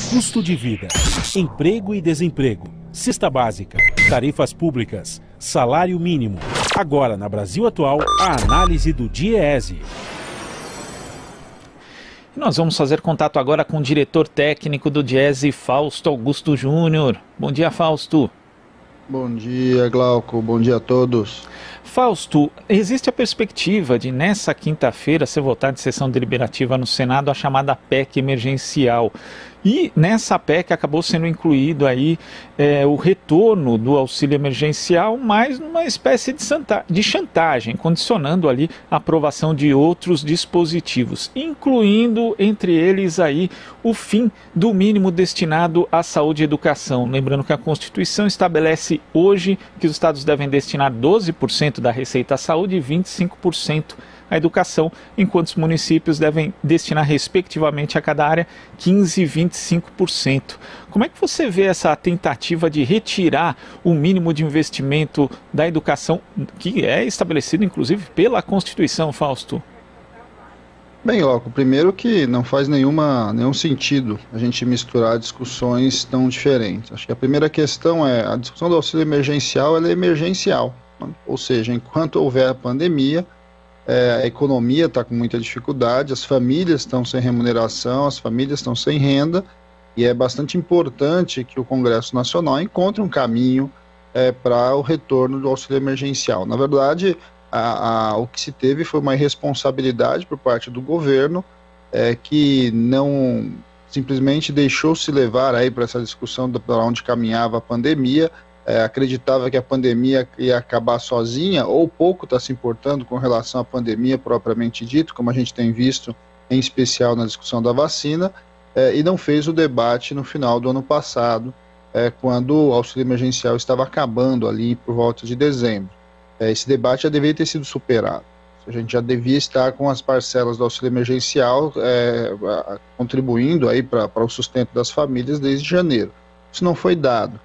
Custo de vida, emprego e desemprego, cesta básica, tarifas públicas, salário mínimo. Agora, na Brasil Atual, a análise do DIEESE. Nós vamos fazer contato agora com o diretor técnico do DIEESE, Fausto Augusto Júnior. Bom dia, Fausto. Bom dia, Glauco. Bom dia a todos. Fausto, existe a perspectiva de, nessa quinta-feira, ser votada em sessão deliberativa no Senado a chamada PEC emergencial. E nessa PEC acabou sendo incluído aí o retorno do auxílio emergencial, mas numa espécie de chantagem, condicionando ali a aprovação de outros dispositivos, incluindo entre eles aí o fim do mínimo destinado à saúde e educação. Lembrando que a Constituição estabelece hoje que os estados devem destinar 12% da receita à saúde e 25% à educação, enquanto os municípios devem destinar respectivamente a cada área 15% e 25%. Como é que você vê essa tentativa de retirar o mínimo de investimento da educação, que é estabelecido inclusive pela Constituição, Fausto? Bem, Glauco, primeiro que não faz nenhum sentido a gente misturar discussões tão diferentes. Acho que a primeira questão é a discussão do auxílio emergencial, ela é emergencial, né? Ou seja, enquanto houver a pandemia, a economia está com muita dificuldade, as famílias estão sem remuneração, as famílias estão sem renda, e é bastante importante que o Congresso Nacional encontre um caminho para o retorno do auxílio emergencial. Na verdade, o que se teve foi uma irresponsabilidade por parte do governo, que não simplesmente deixou-se levar aí para essa discussão para onde caminhava a pandemia, acreditava que a pandemia ia acabar sozinha, ou pouco está se importando com relação à pandemia propriamente dito, como a gente tem visto, em especial na discussão da vacina, e não fez o debate no final do ano passado, quando o auxílio emergencial estava acabando ali por volta de dezembro. Esse debate já deveria ter sido superado. A gente já devia estar com as parcelas do auxílio emergencial contribuindo aí para o sustento das famílias desde janeiro. Isso não foi dado.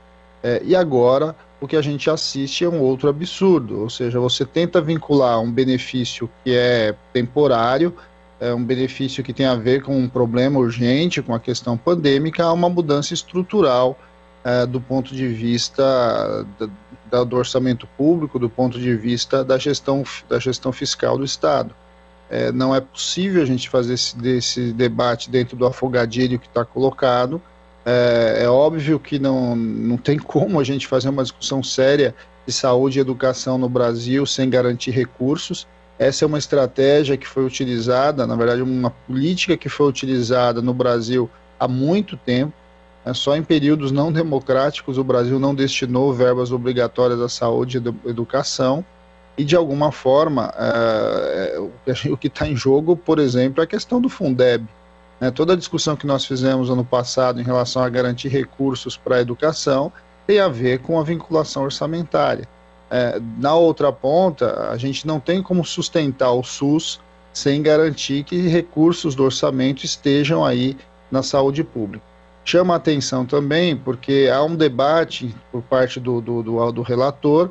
E agora o que a gente assiste é um outro absurdo, ou seja, você tenta vincular um benefício que é temporário, um benefício que tem a ver com um problema urgente, com a questão pandêmica, a uma mudança estrutural do ponto de vista do orçamento público, do ponto de vista da gestão fiscal do Estado. Não é possível a gente fazer esse debate dentro do afogadilho que está colocado. É óbvio que não tem como a gente fazer uma discussão séria de saúde e educação no Brasil sem garantir recursos. Essa é uma estratégia que foi utilizada, na verdade uma política que foi utilizada no Brasil há muito tempo. Só em períodos não democráticos o Brasil não destinou verbas obrigatórias à saúde e educação, e de alguma forma o que está em jogo, por exemplo, é a questão do Fundeb. Toda a discussão que nós fizemos ano passado em relação a garantir recursos para a educação tem a ver com a vinculação orçamentária. Na outra ponta, a gente não tem como sustentar o SUS sem garantir que recursos do orçamento estejam aí na saúde pública. Chama a atenção também porque há um debate por parte do relator,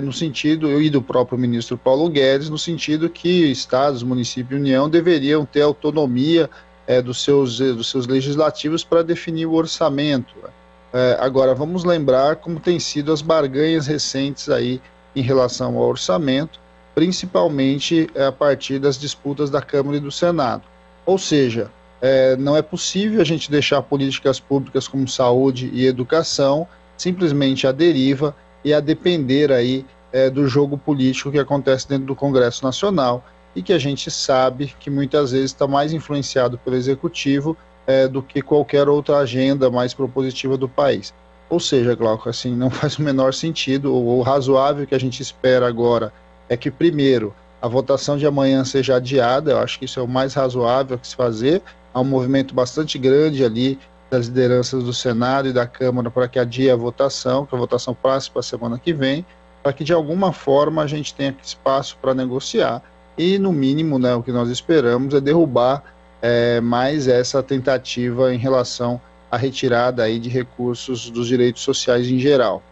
no sentido, e do próprio ministro Paulo Guedes, no sentido que estados, município e União deveriam ter autonomia dos seus legislativos para definir o orçamento. Agora, vamos lembrar como têm sido as barganhas recentes aí em relação ao orçamento, principalmente a partir das disputas da Câmara e do Senado. Ou seja, não é possível a gente deixar políticas públicas como saúde e educação simplesmente à deriva e a depender aí do jogo político que acontece dentro do Congresso Nacional, e que a gente sabe que muitas vezes está mais influenciado pelo Executivo do que qualquer outra agenda mais propositiva do país. Ou seja, Glauco, assim, não faz o menor sentido. O razoável que a gente espera agora é que, primeiro, a votação de amanhã seja adiada. Eu acho que isso é o mais razoável que se fazer. Há um movimento bastante grande ali das lideranças do Senado e da Câmara para que adie a votação, que a votação passe para a semana que vem, para que de alguma forma a gente tenha espaço para negociar. E, no mínimo, o que nós esperamos é derrubar mais essa tentativa em relação à retirada aí de recursos dos direitos sociais em geral.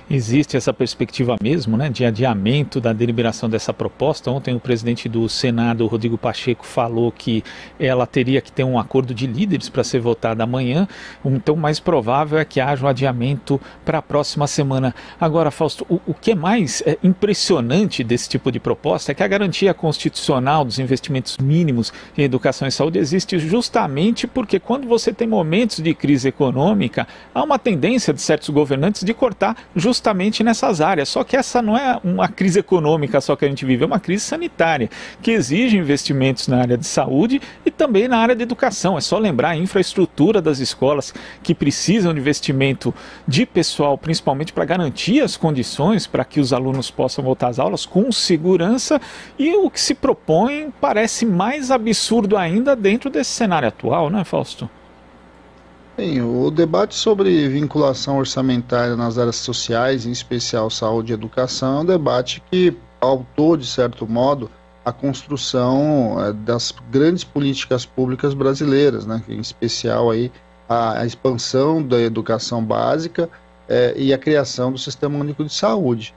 Existe essa perspectiva mesmo, né, de adiamento da deliberação dessa proposta. Ontem o presidente do Senado, Rodrigo Pacheco, falou que ela teria que ter um acordo de líderes para ser votada amanhã, então o mais provável é que haja um adiamento para a próxima semana. Agora, Fausto, o que é mais impressionante desse tipo de proposta é que a garantia constitucional dos investimentos mínimos em educação e saúde existe justamente porque quando você tem momentos de crise econômica, há uma tendência de certos governantes de cortar justamente nessas áreas. Só que essa não é uma crise econômica só que a gente vive, é uma crise sanitária, que exige investimentos na área de saúde e também na área de educação. É só lembrar a infraestrutura das escolas que precisam de investimento de pessoal, principalmente para garantir as condições para que os alunos possam voltar às aulas com segurança, e o que se propõe parece mais absurdo ainda dentro desse cenário atual, né, Fausto? Bem, o debate sobre vinculação orçamentária nas áreas sociais, em especial saúde e educação, é um debate que pautou, de certo modo, a construção das grandes políticas públicas brasileiras, né? Em especial aí a expansão da educação básica e a criação do Sistema Único de Saúde.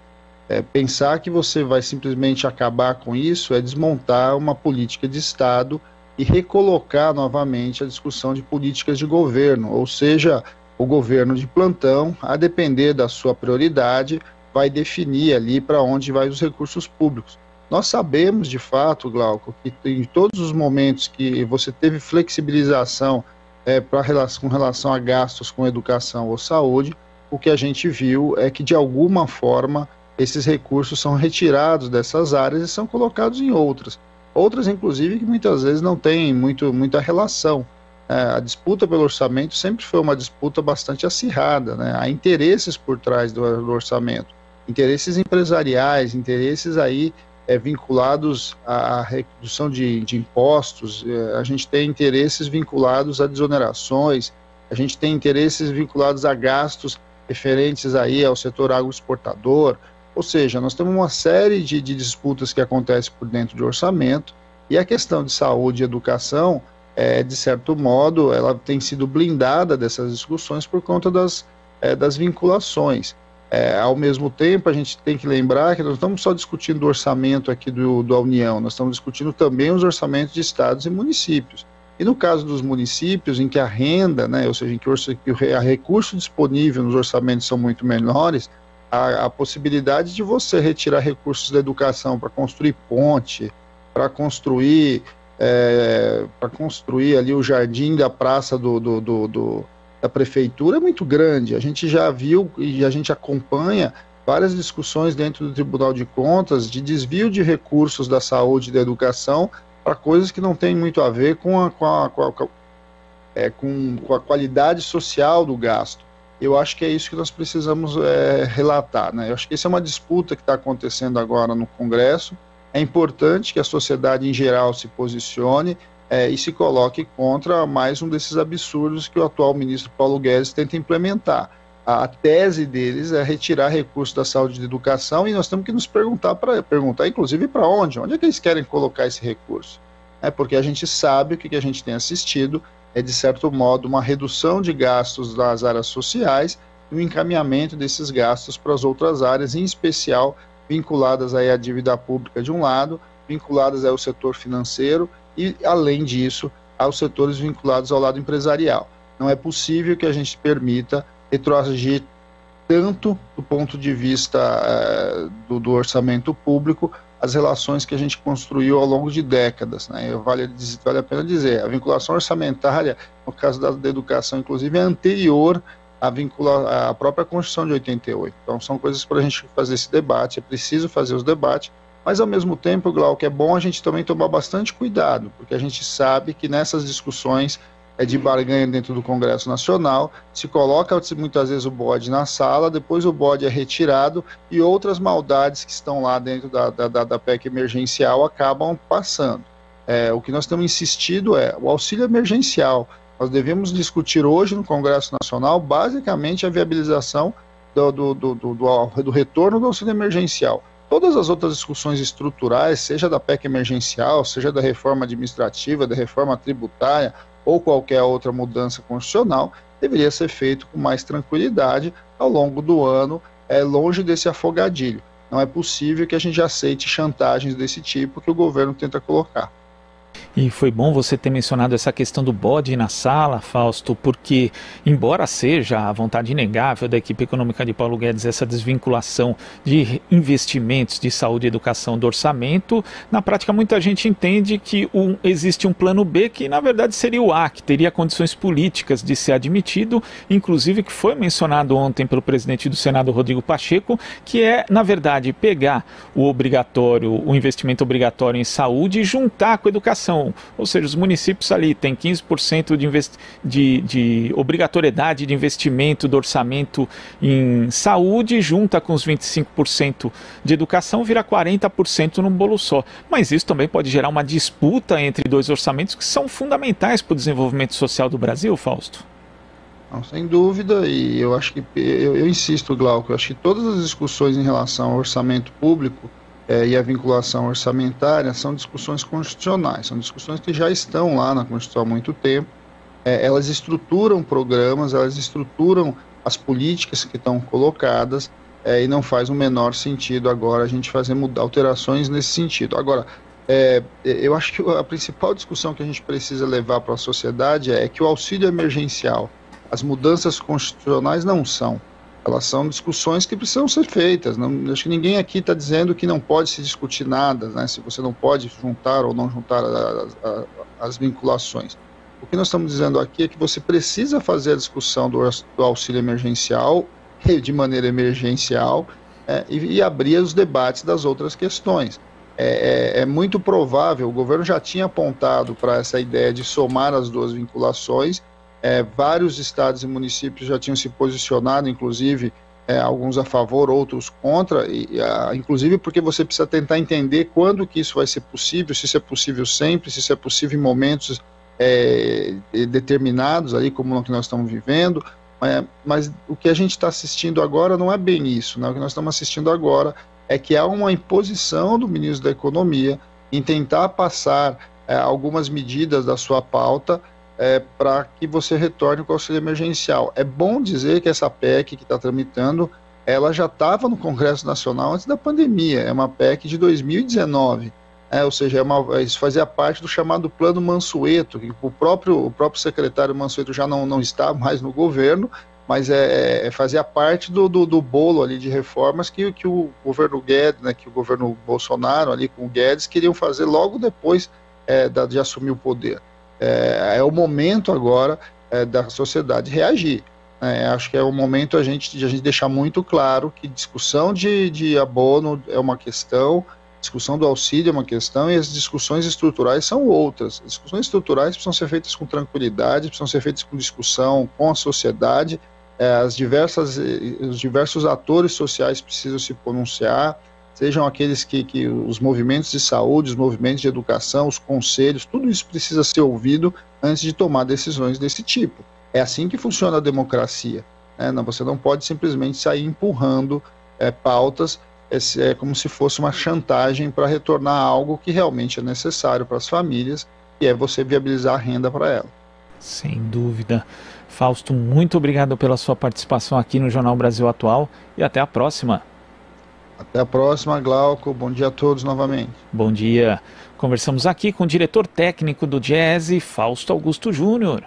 Pensar que você vai simplesmente acabar com isso é desmontar uma política de Estado e recolocar novamente a discussão de políticas de governo, ou seja, o governo de plantão, a depender da sua prioridade, vai definir ali para onde vai os recursos públicos. Nós sabemos, de fato, Glauco, que em todos os momentos que você teve flexibilização com relação a gastos com educação ou saúde, o que a gente viu é que, de alguma forma, esses recursos são retirados dessas áreas e são colocados em outras. Outras, inclusive, que muitas vezes não têm muita relação. A disputa pelo orçamento sempre foi uma disputa bastante acirrada, né? Há interesses por trás do orçamento, interesses empresariais, interesses aí vinculados à redução de impostos, a gente tem interesses vinculados a desonerações, a gente tem interesses vinculados a gastos referentes aí ao setor agroexportador. Ou seja, nós temos uma série de disputas que acontecem por dentro do orçamento, e a questão de saúde e educação, de certo modo, ela tem sido blindada dessas discussões por conta das vinculações. Ao mesmo tempo, a gente tem que lembrar que nós não estamos só discutindo o orçamento aqui da União, nós estamos discutindo também os orçamentos de estados e municípios. E no caso dos municípios, em que a renda, né, ou seja, em que o recurso disponível nos orçamentos são muito menores, a possibilidade de você retirar recursos da educação para construir ponte, para construir ali o jardim da praça da prefeitura é muito grande. A gente já viu e a gente acompanha várias discussões dentro do Tribunal de Contas de desvio de recursos da saúde e da educação para coisas que não têm muito a ver com a qualidade social do gasto. Eu acho que é isso que nós precisamos relatar, né? Eu acho que essa é uma disputa que está acontecendo agora no Congresso. É importante que a sociedade em geral se posicione e se coloque contra mais um desses absurdos que o atual ministro Paulo Guedes tenta implementar. A tese deles é retirar recursos da saúde e da educação, e nós temos que nos perguntar inclusive para onde é que eles querem colocar esse recurso. Porque a gente sabe o que a gente tem assistido de certo modo, uma redução de gastos das áreas sociais e o encaminhamento desses gastos para as outras áreas, em especial vinculadas aí à dívida pública de um lado, vinculadas ao setor financeiro e, além disso, aos setores vinculados ao lado empresarial. Não é possível que a gente permita retroagir tanto do ponto de vista do orçamento público as relações que a gente construiu ao longo de décadas, né? Vale a pena dizer, a vinculação orçamentária, no caso da educação, inclusive, é anterior à própria Constituição de 88. Então, são coisas para a gente fazer esse debate, é preciso fazer os debates, mas, ao mesmo tempo, Glauco, é bom a gente também tomar bastante cuidado, porque a gente sabe que nessas discussões de barganha dentro do Congresso Nacional, se coloca muitas vezes o bode na sala, depois o bode é retirado e outras maldades que estão lá dentro da PEC emergencial acabam passando. O que nós temos insistido é o auxílio emergencial. Nós devemos discutir hoje no Congresso Nacional basicamente a viabilização do retorno do auxílio emergencial. Todas as outras discussões estruturais, seja da PEC emergencial, seja da reforma administrativa, da reforma tributária, ou qualquer outra mudança constitucional, deveria ser feito com mais tranquilidade ao longo do ano, longe desse afogadilho. Não é possível que a gente aceite chantagens desse tipo que o governo tenta colocar. E foi bom você ter mencionado essa questão do bode na sala, Fausto, porque, embora seja a vontade inegável da equipe econômica de Paulo Guedes essa desvinculação de investimentos de saúde e educação do orçamento, na prática muita gente entende que existe um plano B que na verdade seria o A, que teria condições políticas de ser admitido, inclusive que foi mencionado ontem pelo presidente do Senado, Rodrigo Pacheco, que é, na verdade, pegar o investimento obrigatório em saúde e juntar com a educação. Ou seja, os municípios ali têm 15% de obrigatoriedade de investimento do orçamento em saúde, junta com os 25% de educação, vira 40% num bolo só. Mas isso também pode gerar uma disputa entre dois orçamentos que são fundamentais para o desenvolvimento social do Brasil, Fausto. Não, sem dúvida, e eu acho que, eu insisto, Glauco, eu acho que todas as discussões em relação ao orçamento público e a vinculação orçamentária são discussões constitucionais, são discussões que já estão lá na Constituição há muito tempo, elas estruturam programas, elas estruturam as políticas que estão colocadas, e não faz o menor sentido agora a gente fazer alterações nesse sentido. Agora, eu acho que a principal discussão que a gente precisa levar para a sociedade é que o auxílio emergencial, as mudanças constitucionais não são. Elas são discussões que precisam ser feitas. Não, acho que ninguém aqui está dizendo que não pode se discutir nada, né, se você não pode juntar ou não juntar as vinculações. O que nós estamos dizendo aqui é que você precisa fazer a discussão do auxílio emergencial de maneira emergencial e abrir os debates das outras questões. É muito provável, o governo já tinha apontado para essa ideia de somar as duas vinculações. Vários estados e municípios já tinham se posicionado, inclusive alguns a favor, outros contra, inclusive porque você precisa tentar entender quando que isso vai ser possível, se isso é possível sempre, se isso é possível em momentos determinados, aí, como o que nós estamos vivendo, mas o que a gente está assistindo agora não é bem isso, né? O que nós estamos assistindo agora é que há uma imposição do ministro da Economia em tentar passar algumas medidas da sua pauta para que você retorne com o auxílio emergencial. É bom dizer que essa PEC que está tramitando, ela já estava no Congresso Nacional antes da pandemia, é uma PEC de 2019, ou seja, isso fazia parte do chamado Plano Mansueto, que o próprio secretário Mansueto já não está mais no governo, mas fazia parte do bolo ali de reformas que o governo Guedes, né, que o governo Bolsonaro ali com o Guedes queriam fazer logo depois de assumir o poder. É o momento agora da sociedade reagir. Acho que é o momento de a gente deixar muito claro que discussão de abono é uma questão, discussão do auxílio é uma questão e as discussões estruturais são outras. As discussões estruturais precisam ser feitas com tranquilidade, precisam ser feitas com discussão com a sociedade, os diversos atores sociais precisam se pronunciar, sejam aqueles que os movimentos de saúde, os movimentos de educação, os conselhos, tudo isso precisa ser ouvido antes de tomar decisões desse tipo. É assim que funciona a democracia, né? Você não pode simplesmente sair empurrando pautas, como se fosse uma chantagem para retornar algo que realmente é necessário para as famílias, e é você viabilizar a renda para elas. Sem dúvida. Fausto, muito obrigado pela sua participação aqui no Jornal Brasil Atual e até a próxima. Até a próxima, Glauco. Bom dia a todos novamente. Bom dia. Conversamos aqui com o diretor técnico do Diese, Fausto Augusto Júnior.